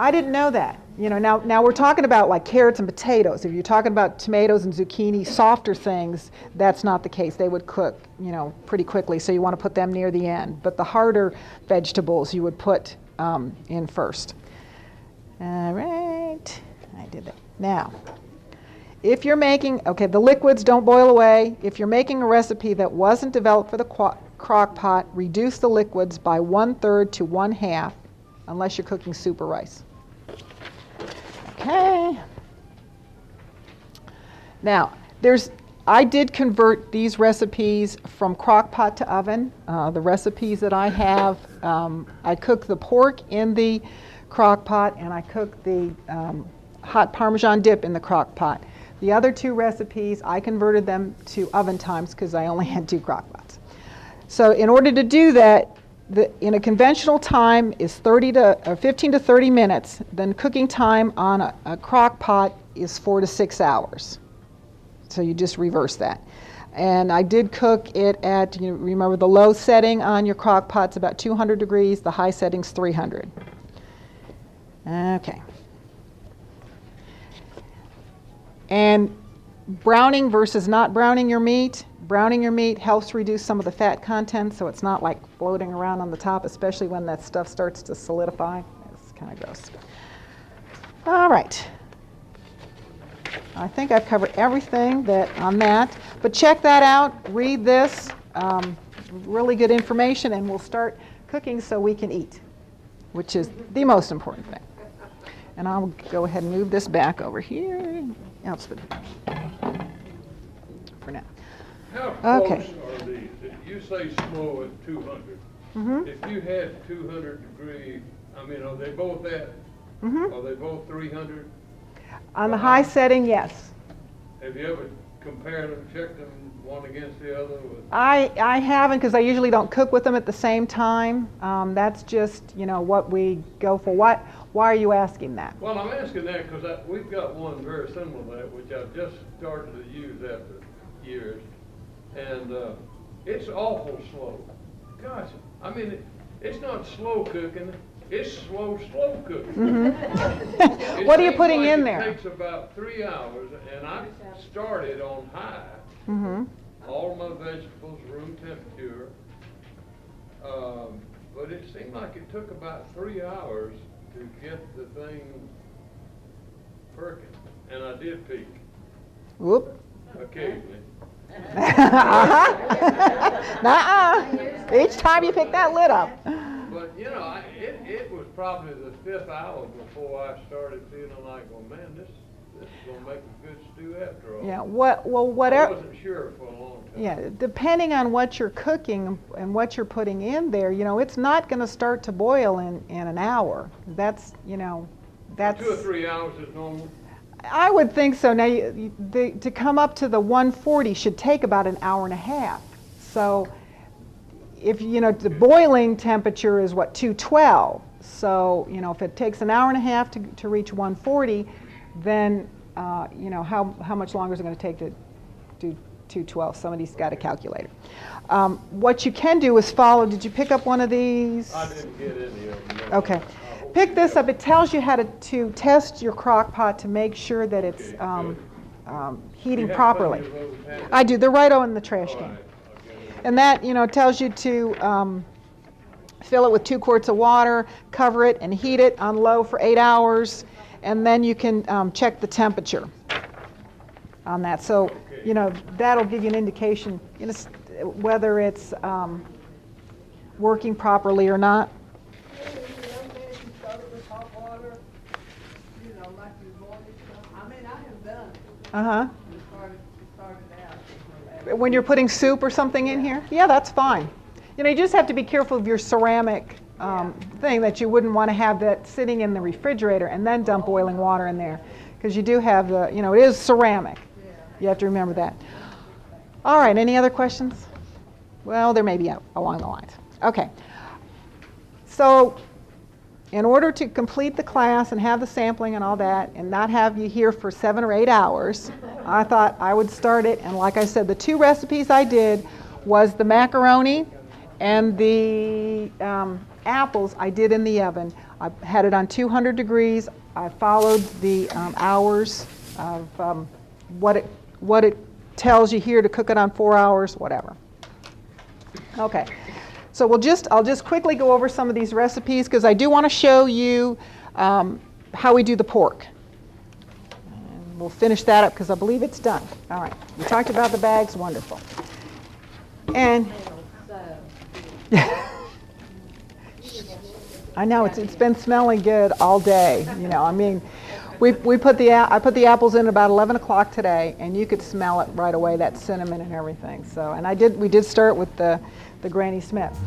I didn't know that. Now we're talking about like carrots and potatoes. If you're talking about tomatoes and zucchini, softer things, that's not the case. They would cook, pretty quickly. So you want to put them near the end. But the harder vegetables you would put in first. All right, I did that. Now, if you're making, the liquids don't boil away. If you're making a recipe that wasn't developed for the crock pot, reduce the liquids by 1/3 to 1/2, unless you're cooking soup or rice. Okay. Now, I did convert these recipes from crock pot to oven. The recipes that I have, I cook the pork in the crock pot and I cook the hot Parmesan dip in the crock pot. The other two recipes, I converted them to oven times because I only had 2 crock pots. So in order to do that, in a conventional time is 15 to 30 minutes. Then cooking time on a crock pot is 4 to 6 hours. So you just reverse that. And I did cook it at, remember the low setting on your crock pot's about 200 degrees, the high setting's 300. Okay. And browning versus not browning your meat. Browning your meat helps reduce some of the fat content, so it's not like floating around on the top, especially when that stuff starts to solidify. It's kind of gross. All right. I think I've covered everything on that. But check that out. Read this. Really good information, and we'll start cooking so we can eat, which is the most important thing. And I'll go ahead and move this back over here. For now. How close are these? If you say slow at 200, if you had 200 degree, are they both at? Are they both 300? On the high setting, yes. Have you ever compared them, checked them one against the other? I haven't, because I usually don't cook with them at the same time. That's just, what we go for. Why are you asking that? Well, I'm asking that because we've got one very similar to that, which I've just started to use after years. And it's awful slow. Gosh, it's not slow cooking. It's slow cooking. What are you putting in there? It takes about 3 hours, and I started on high. All my vegetables room temperature. But it seemed like it took about 3 hours to get the thing perking. And I did peek. Whoop. Occasionally. Each time you pick that lid up. But it was probably the 5th hour before I started feeling like, well, man, this is gonna make a good stew after all. Yeah. Whatever. I wasn't sure for a long time. Yeah. Depending on what you're cooking and what you're putting in there, it's not going to start to boil in an hour. That's 2 or 3 hours is normal. I would think so. Now, to come up to the 140 should take about an hour and a half. So, if the boiling temperature is 212. So, if it takes an hour and a half to reach 140, then how much longer is it going to take to do 212? Somebody's got a calculator. What you can do is follow. Did you pick up one of these? I didn't get any of them. Okay. Pick this up. It tells you how to test your crock pot to make sure that it's heating properly. I do. They're right on the trash can. And that, tells you to fill it with 2 quarts of water, cover it, and heat it on low for 8 hours. And then you can check the temperature on that. So, that'll give you an indication whether it's working properly or not. When you're putting soup or something in here? Yeah, that's fine. You just have to be careful of your ceramic thing, that you wouldn't want to have that sitting in the refrigerator and then dump boiling water in there, because you do have it is ceramic. You have to remember that. All right, any other questions? Well, there may be along the lines. Okay. So, in order to complete the class and have the sampling and all that, and not have you here for 7 or 8 hours, I thought I would start it. And like I said, the 2 recipes I did was the macaroni And the apples I did in the oven. I had it on 200 degrees. I followed the hours of what it tells you here to cook it on 4 hours, whatever. Okay, so I'll just quickly go over some of these recipes because I do want to show you how we do the pork. And we'll finish that up because I believe it's done. All right, we talked about the bags, wonderful. And I know it's been smelling good all day. You know, I mean, I put the apples in about 11 o'clock today, and you could smell it right away, that cinnamon and everything. So, and we did start with the Granny Smith.